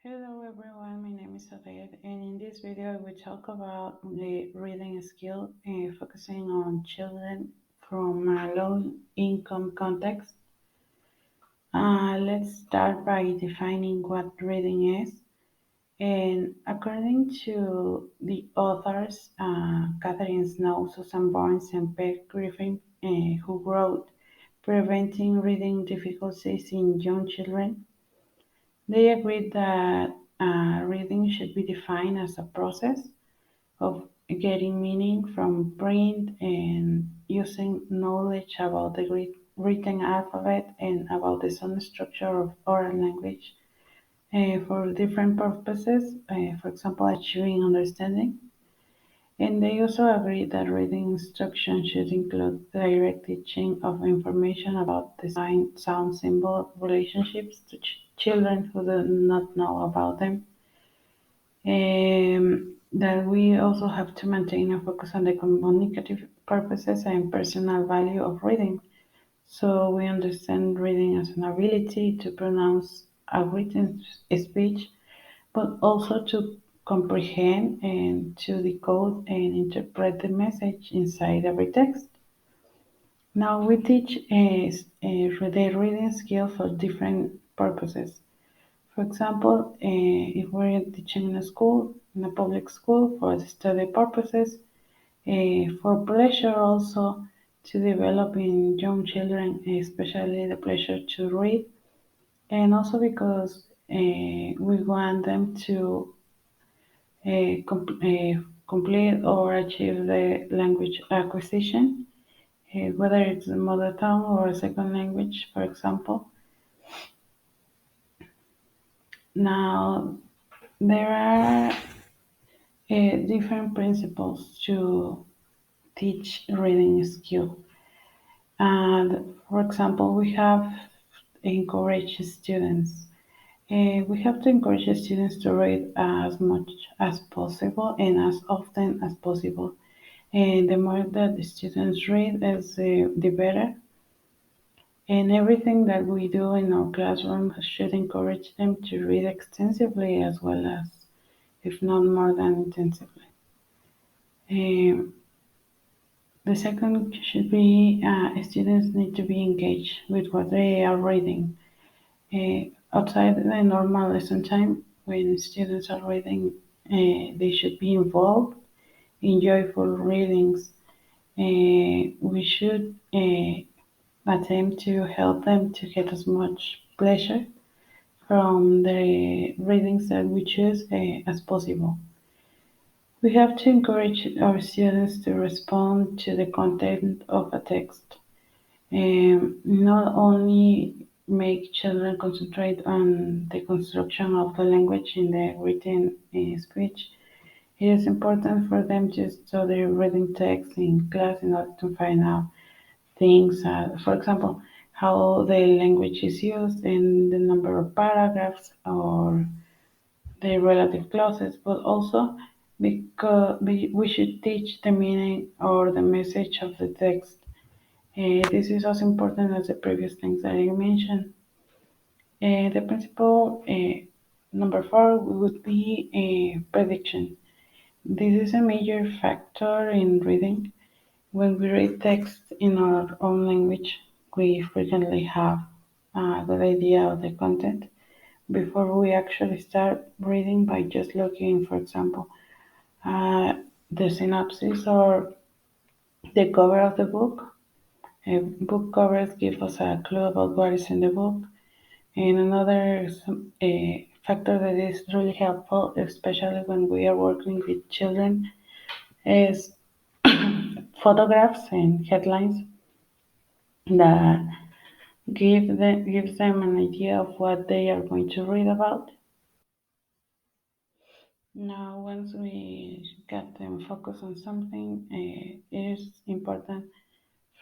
Hello everyone, my name is Odette, and in this video I will talk about the reading skill, focusing on children from a low income context. Let's start by defining what reading is. And according to the authors, Catherine Snow, Susan Barnes, and Peg Griffin, who wrote Preventing Reading Difficulties in Young Children, they agreed that reading should be defined as a process of getting meaning from print and using knowledge about the written alphabet and about the sound structure of oral language for different purposes, for example, achieving understanding. And they also agreed that reading instruction should include direct teaching of information about the sign, sound, symbol relationships to children who do not know about them. That we also have to maintain a focus on the communicative purposes and personal value of reading. So we understand reading as an ability to pronounce a written speech, but also to comprehend and to decode and interpret the message inside every text. Now we teach the reading skill for different purposes. For example, if we're teaching in a school, in a public school, for the study purposes, for pleasure also, to develop in young children, especially the pleasure to read, and also because we want them to complete or achieve the language acquisition, whether it's a mother tongue or a second language, for example. Now, there are different principles to teach reading skill. And for example, we have encourage students. We have to encourage students to read as much as possible and as often as possible. And the more that the students read, the better. And everything that we do in our classroom should encourage them to read extensively as well as, if not more than intensively. Um, the second should be students need to be engaged with what they are reading. Outside the normal lesson time, when students are reading, they should be involved in joyful readings. We should attempt to help them to get as much pleasure from the readings that we choose as possible. We have to encourage our students to respond to the content of a text. Not only make children concentrate on the construction of the language in the written speech, it is important for them to study reading text in class in order to find out things, for example, how the language is used and the number of paragraphs or the relative clauses, but also because we should teach the meaning or the message of the text. This is as important as the previous things that I mentioned. The principle number four would be prediction. This is a major factor in reading. When we read text in our own language, we frequently have a good idea of the content before we actually start reading by just looking, for example, the synopsis or the cover of the book. Book covers give us a clue about what is in the book. And another factor that is really helpful, especially when we are working with children, is photographs and headlines that gives them an idea of what they are going to read about. Now, once we get them focused on something, it is important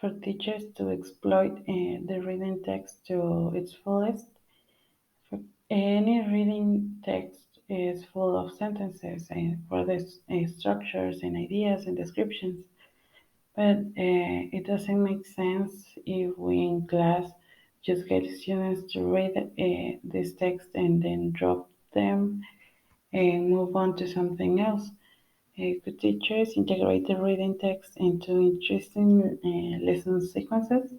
for teachers to exploit the reading text to its fullest. For any reading text is full of sentences and for the structures and ideas and descriptions, but it doesn't make sense if we in class just get students to read this text and then drop them move on to something else. Good teachers integrate the reading text into interesting lesson sequences,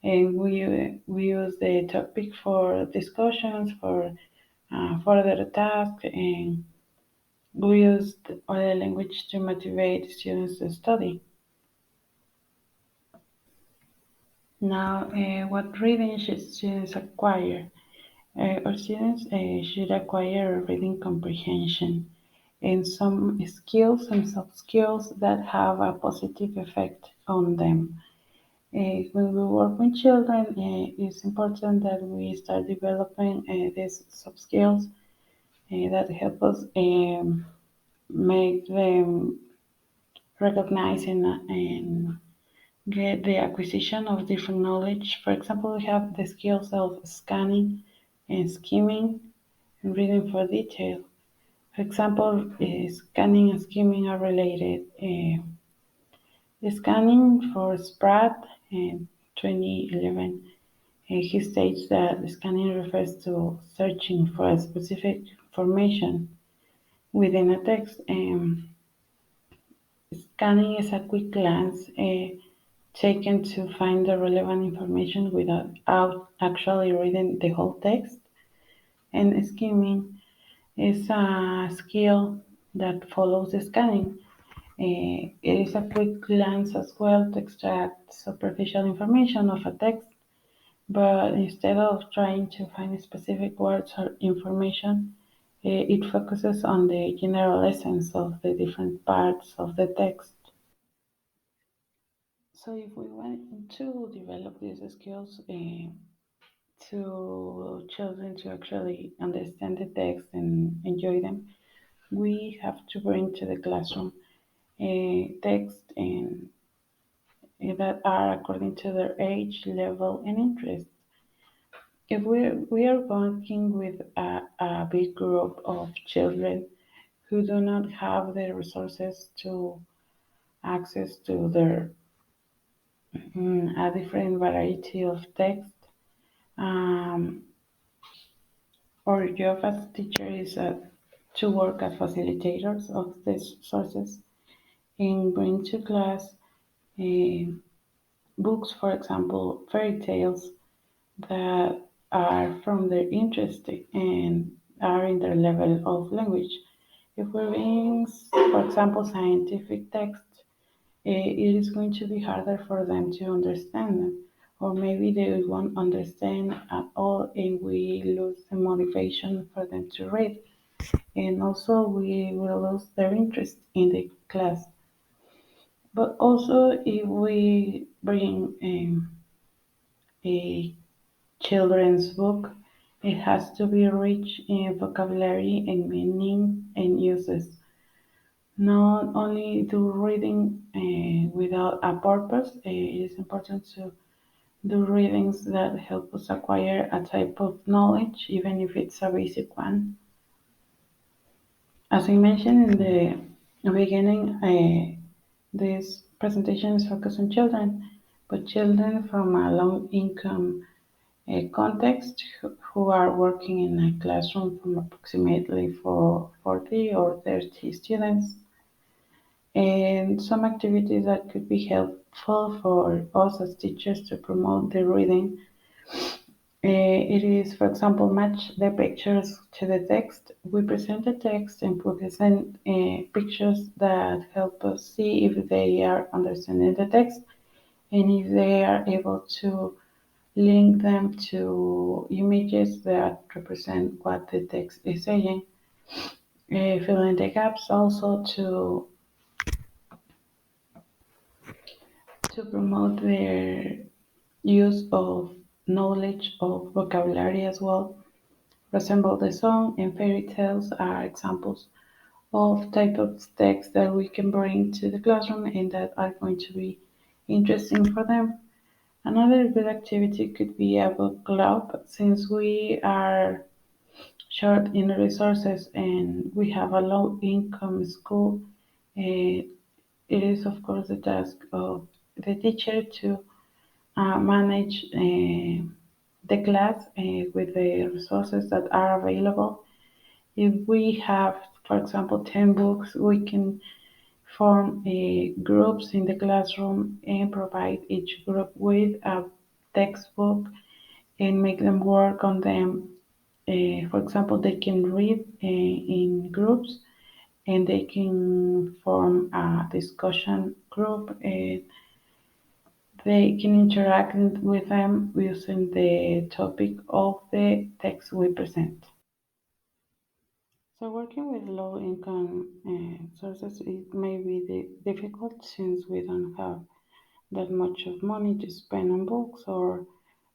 and we use the topic for discussions, for further tasks, and we use other language to motivate students to study. Now, what reading should students acquire? Our students should acquire reading comprehension and some skills and soft skills that have a positive effect on them. When we work with children, it's important that we start developing these soft skills that help us make them recognize and get the acquisition of different knowledge. For example, we have the skills of scanning and skimming and reading for detail. For example, scanning and skimming are related. Scanning for Spratt in 2011, he states that scanning refers to searching for a specific information within a text. Scanning is a quick glance taken to find the relevant information without actually reading the whole text. And skimming is a skill that follows the scanning. It is a quick glance as well to extract superficial information of a text, but instead of trying to find specific words or information, it focuses on the general essence of the different parts of the text. So, if we want to develop these skills to children to actually understand the text and enjoy them, we have to bring to the classroom text and that are according to their age, level, and interest. If we are working with a big group of children who do not have the resources to access to a different variety of text, um, our job as teacher is to work as facilitators of these sources and bring to class uh, books, for example, fairy tales that are from their interest and are in their level of language. If we're reading, for example, scientific texts, it is going to be harder for them to understand them. Or maybe they won't understand at all and we lose the motivation for them to read. And also we will lose their interest in the class. But also if we bring a children's book, it has to be rich in vocabulary and meaning and uses. Not only do reading without a purpose, it is important to do readings that help us acquire a type of knowledge, even if it's a basic one. As I mentioned in the beginning, this presentation is focused on children, but children from a low income context who are working in a classroom from approximately for 40 or 30 students, and some activities that could be helpful for us as teachers to promote the reading. It is, for example, match the pictures to the text. We present the text and present pictures that help us see if they are understanding the text and if they are able to link them to images that represent what the text is saying. Fill in the gaps also to promote their use of knowledge of vocabulary as well. Resemble the song and fairy tales are examples of type of text that we can bring to the classroom and that are going to be interesting for them. Another good activity could be a book club since we are short in resources and we have a low income school. It is, of course, the task of the teacher to manage the class with the resources that are available If we have, for example, 10 books, we can form groups in the classroom and provide each group with a textbook and make them work on them. For example, they can read in groups and they can form a discussion group and they can interact with them using the topic of the text we present. So working with low income sources, it may be difficult since we don't have that much of money to spend on books or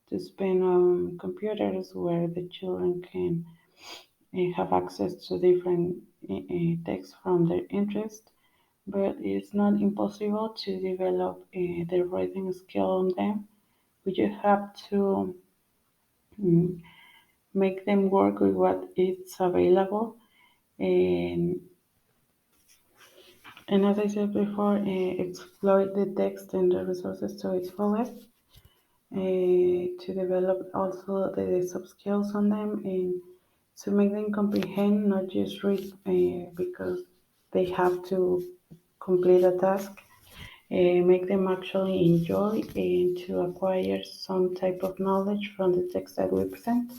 to spend on computers where the children can have access to different texts from their interest. But it's not impossible to develop the reading skill on them. We just have to mm, make them work with what is available. And, and as I said before, exploit the text and the resources to its fullest. To develop also the soft skills on them and to make them comprehend, not just read because they have to complete a task, make them actually enjoy and to acquire some type of knowledge from the text that we present.